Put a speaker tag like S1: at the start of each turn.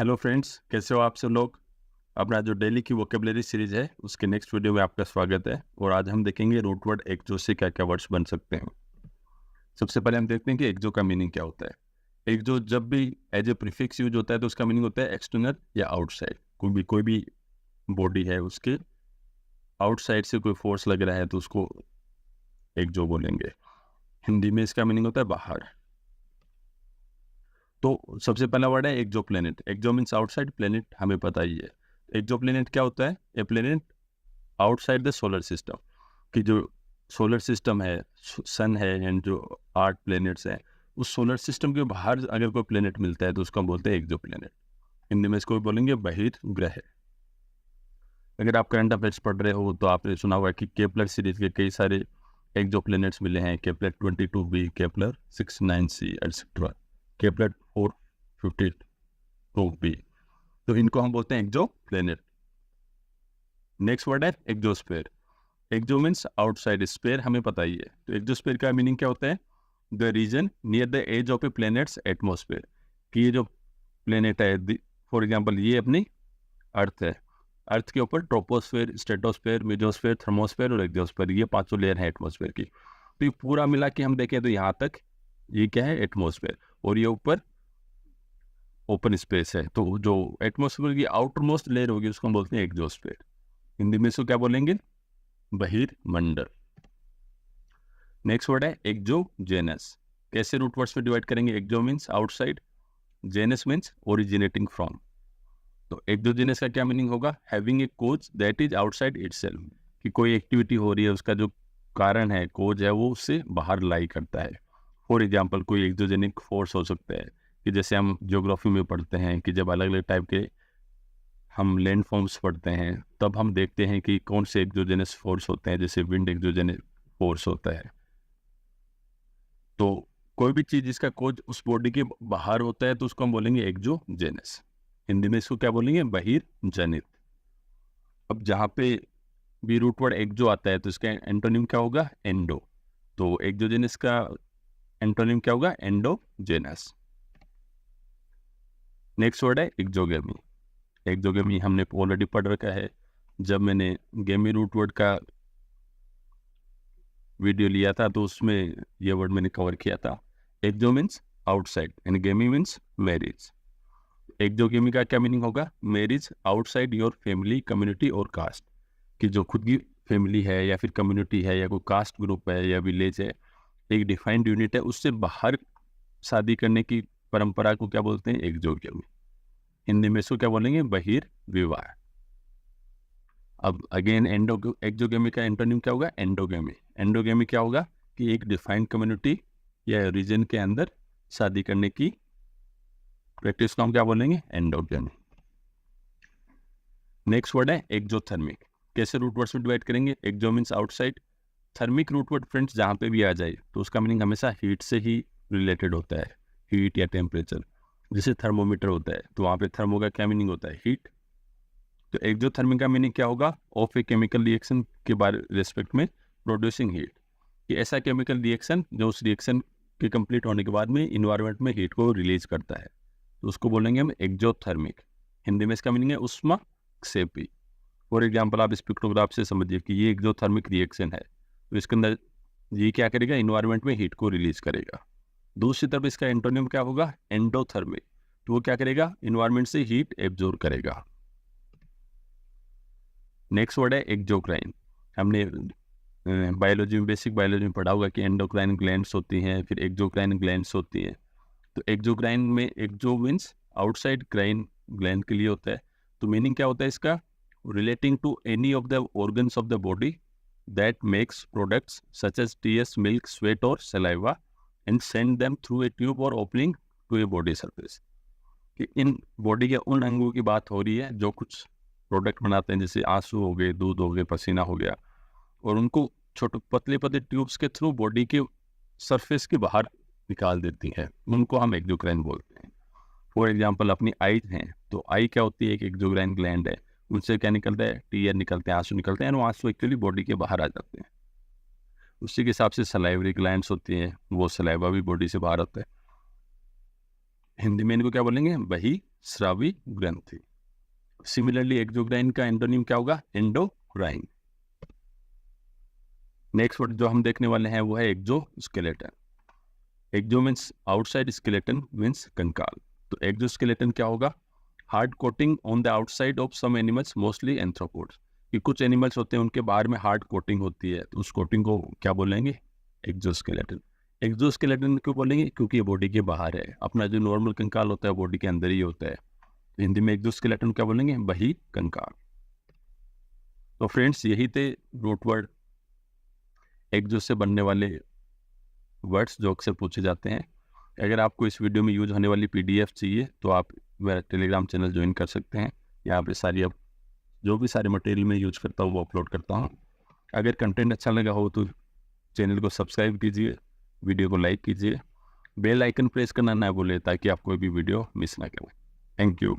S1: Hello friends, कैसे हो आप सब लोग। अपना जो डेली की वोकेबलरी सीरीज है उसके नेक्स्ट वीडियो में आपका स्वागत है। और आज हम देखेंगे रूट वर्ड एक्जो से क्या क्या वर्ड्स बन सकते हैं। सबसे पहले हम देखते हैं कि एक्जो का मीनिंग क्या होता है। एक्जो जब भी एज ए प्रीफिक्स यूज होता है तो उसका मीनिंग होता है एक्सटर्नल या आउटसाइड। कोई भी बॉडी है उसके आउटसाइड से कोई फोर्स लग रहा है तो उसको एक्जो बोलेंगे। हिंदी में इसका मीनिंग होता है बाहर। तो सबसे पहला वर्ड है exoplanet. Exo means outside, planet हमें पता ही है। एक्जो प्लेनेट क्या होता है? A planet outside the solar system. कि जो सोलर सिस्टम है, सन है एंड जो 8 प्लैनेट्स हैं, उस सोलर सिस्टम के बाहर अगर कोई प्लैनेट मिलता है तो उसको हम बोलते हैं एक्जो प्लैनेट। हिंदी में इसको बोलेंगे बहिर्ग्रह। अगर आप करंट अफेयर्स पढ़ रहे हो तो आपने सुना होगा कि केपलर सीरीज के कई सारे एक्जो प्लैनेट्स मिले हैं। Kepler 22b, Kepler 69c etcetera, Kepler 452b। तो इनको हम बोलते हैं एक्जो प्लैनेट। नेक्स्ट वर्ड है exosphere. Exo means outside, sphere हमें पता ही है। तो एक्जोस्फेयर का मीनिंग क्या होता है? The region near the edge of a planet's atmosphere. कि ये जो प्लैनेट है, फॉर एग्जांपल ये अपनी अर्थ है, अर्थ के ऊपर ट्रोपोस्फेयर, स्ट्रेटोस्फेयर, मेजोस्फेयर, थर्मोस्फेयर और एक्जोस्फेयर, ये 5 लेयर है एटमॉस्फेयर की। तो ये पूरा मिला के हम देखें तो यहाँ तक ये क्या है? एटमॉस्फेयर। और ये ऊपर ओपन स्पेस है। तो जो एटमॉस्फेयर की आउटर मोस्ट लेयर होगी उसको हम बोलते हैं एक्जोस्फेयर। हिंदी में इसको क्या बोलेंगे? बहिर्मंडल। नेक्स्ट वर्ड है एक्जोजेनस। कैसे रूट वर्ड्स में डिवाइड करेंगे? Exo means outside, genous means originating from. तो एक्जोजेनस का क्या मीनिंग होगा? Having a cause that is outside itself. कि कोई एक्टिविटी हो रही है, उसका जो कारण है, कोज है, वो उससे बाहर लाई करता है। फॉर एग्जाम्पल कोई एक्जोजेनिक फोर्स हो सकता है कि जैसे हम ज्योग्राफी में पढ़ते हैं कि जब अलग अलग टाइप के हम लैंड फॉर्म्स पढ़ते हैं तब हम देखते हैं कि कौन से एक्जोजेनस फोर्स होते हैं। जैसे विंड एक्जोजेनस फोर्स होता है। तो कोई भी चीज जिसका कोज उस बॉडी के बाहर होता है तो उसको हम बोलेंगे एक्जोजेनस। हिंदी में इसको क्या बोलेंगे? बहिर्जनित। अब जहाँ पे भी रूट वर्ड एक्जो आता है तो इसका एंटोनिम क्या होगा? एंडो। तो एक्जोजेनस का एंटोनिम क्या होगा? एंडोजेनस। नेक्स्ट वर्ड है एक्जोगेमी। एक्जोगेमी हमने ऑलरेडी पढ़ रखा है। जब मैंने गेमी रूट वर्ड का वीडियो लिया था तो उसमें ये वर्ड मैंने कवर किया था। एक्जो मीन्स आउटसाइड एंड गेमी मीन्स मैरिज। एक्जोगेमी का क्या मीनिंग होगा? Marriage outside your family, community और कास्ट। कि जो खुद की फैमिली है या फिर कम्युनिटी है या कोई कास्ट ग्रुप है या विलेज है, एक डिफाइंड यूनिट है, उससे बाहर शादी करने की परंपरा को क्या बोलते हैं? एक्जोगेमी। हिंदी में इसको क्या बोलेंगे? बहिर्विवाह। अब अगेन एक्जोगेमी का एंटोनिम क्या होगा? एंडोगेमी। एंडोगेमी क्या होगा? कि एक डिफाइंड कम्युनिटी या रीजन के अंदर शादी करने की प्रैक्टिस को हम क्या बोलेंगे? एंडोगेमी। नेक्स्ट वर्ड है एक्जोथर्मिक। कैसे रूट वर्ड्स में डिवाइड करेंगे? Exo means outside, thermic root word friends जहाँ पे भी आ जाए तो उसका मीनिंग हमेशा हीट से ही रिलेटेड होता है। हीट या टेम्परेचर। जैसे थर्मोमीटर होता है तो वहाँ पे थर्मो का क्या मीनिंग होता है? हीट। तो एक्जोथर्मिक का मीनिंग क्या होगा? ऑफ ए केमिकल रिएक्शन के बारे रेस्पेक्ट में प्रोड्यूसिंग हीट। कि ऐसा केमिकल रिएक्शन जो उस रिएक्शन के कंप्लीट होने के बाद में इन्वायरमेंट में हीट को रिलीज करता है, तो उसको बोलेंगे हम एक्जोथर्मिक। हिंदी में इसका मीनिंग है उष्माक्षेपी। फॉर एग्जाम्पल आप इस पिक्टोग्राफ से समझिए कि ये एक्जोथर्मिक रिएक्शन है, तो इसके अंदर ये क्या करेगा? इन्वायरमेंट में हीट को रिलीज करेगा। दूसरी तरफ इसका एंटोनिम क्या होगा? एंडोथर्मिक। तो वो क्या करेगा? इन्वायरमेंट से हीट एब्जॉर्ब करेगा। नेक्स्ट वर्ड है एक्जोक्राइन। हमने बायोलॉजी में, बेसिक बायोलॉजी में पढ़ा होगा कि एंडोक्राइन ग्लैंड्स होती हैं, फिर एक्जोक्राइन ग्लैंड्स होती हैं। तो एक्जोक्राइन में एक्जो मीन्स आउटसाइड, क्राइन ग्लैंड के लिए होता है। तो मीनिंग क्या होता है इसका? Relating to any of the organs of the body that makes products such as tears, milk, sweat और saliva and send them through a tube or opening to a body surface. कि इन body के उन अंगों की बात हो रही है जो कुछ प्रोडक्ट बनाते हैं, जैसे आंसू हो गए, दूध हो गए, पसीना हो गया, और उनको छोटे पतले पतले ट्यूब्स के थ्रू बॉडी के सरफेस के बाहर निकाल देती है। उनको हम एक्जोक्राइन बोलते हैं। फॉर एग्जांपल अपनी आईज हैं, तो आई क्या होती है? एक एक्जोक्राइन ग्लैंड है। उनसे क्या निकलता है? टीयर निकलते हैं, आंसू निकलते हैं, और वो आंसू एक्चुअली बॉडी के बाहर आ जाते हैं। उसी के हिसाब से सलाइवरी ग्लैंड्स होती हैं, वो सलाइवा भी बॉडी से बाहर आता है। हिंदी में इनको क्या बोलेंगे? बहिस्रावी ग्रंथि। सिमिलरली एक्सोक्राइन का एंटोनिम क्या होगा? एंडोक्राइन। नेक्स्ट वर्ड जो हम देखने वाले हैं वो है exoskeleton. Exo means outside, skeleton means कंकाल। तो एक्सोस्केलेटन क्या होगा? Hard coating on the outside of some animals, mostly anthropods. कि कुछ एनिमल्स होते हैं उनके बाहर में हार्ड कोटिंग होती है, तो उस कोटिंग को क्या बोलेंगे? एक्सोस्केलेटन। एक्सोस्केलेटन क्यों बोलेंगे? क्योंकि ये बॉडी के बाहर है। अपना जो नॉर्मल कंकाल होता है बॉडी के अंदर ही होता है। तो हिंदी में एक्सोस्केलेटन क्या बोलेंगे? बही कंकाल। तो फ्रेंड्स यही थे रूट वर्ड एक्सो से बनने वाले वर्ड्स जो अक्सर पूछे जाते हैं। अगर आपको इस वीडियो में यूज होने वाली PDF चाहिए तो आप मेरा टेलीग्राम चैनल ज्वाइन कर सकते हैं। यहाँ पे सारी अब जो भी सारे मटेरियल मैं यूज करता हूँ वो अपलोड करता हूँ। अगर कंटेंट अच्छा लगा हो तो चैनल को सब्सक्राइब कीजिए, वीडियो को लाइक कीजिए, बेल आइकन प्रेस करना ना भूलें ताकि आप कोई भी वीडियो मिस ना करें। Thank you.